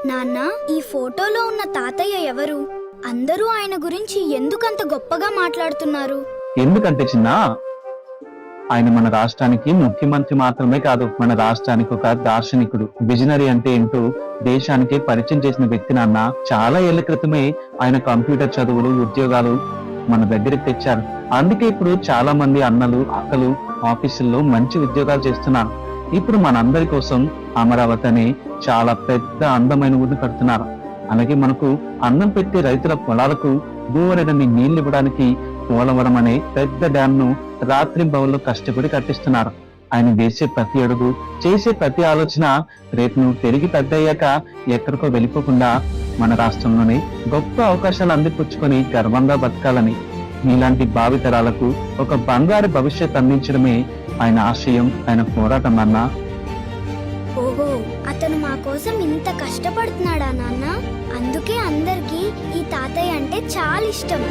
నాన్న, ఈ ఫోటోలో ఉన్న తాతయ్య ఎవరు? అందరూ ఆయన గురించి ఎందుకంత గొప్పగా మాట్లాడుతున్నారు? ఎందుకంటే చిన్న, ఆయన మన రాష్ట్రానికి ముఖ్యమంత్రి మాత్రమే కాదు, మన రాష్ట్రానికి ఒక దార్శనికుడు, విజనరీ అంటే ఏంటో దేశానికి పరిచయం చేసిన వ్యక్తి నాన్న. చాలా ఏళ్ల క్రితమే ఆయన కంప్యూటర్ చదువులు, ఉద్యోగాలు మన దగ్గరికి తెచ్చారు. అందుకే ఇప్పుడు చాలా మంది అన్నలు, అక్కలు ఆఫీసుల్లో మంచి ఉద్యోగాలు చేస్తున్నారు. ఇప్పుడు మనందరి కోసం అమరావతి అనే చాలా పెద్ద అందమైన ఊరిని కడుతున్నారు. అలాగే మనకు అన్నం పెట్టే రైతుల పొలాలకు బోలెడన్ని నీళ్లు ఇవ్వడానికి పోలవరం అనే పెద్ద డ్యామ్ ను రాత్రింబవళ్ళు కష్టపడి కట్టిస్తున్నారు. ఆయన వేసే ప్రతి అడుగు, చేసే ప్రతి ఆలోచన రేపు నువ్వు తిరిగి పెద్దయ్యాక ఎక్కడికో వెళ్ళిపోకుండా మన రాష్ట్రంలోనే గొప్ప అవకాశాలు అందిపుచ్చుకొని గర్వంగా బతకాలని, మీలాంటి భావితరాలకు ఒక బంగారు భవిష్యత్ అందించడమే ఆయన ఆశయం, ఆయన పోరాటం అన్నా. ఓహో, అతను మా కోసం ఇంత కష్టపడుతున్నాడా నాన్న? అందుకే అందరికీ ఈ తాతయ్య అంటే చాలా ఇష్టం.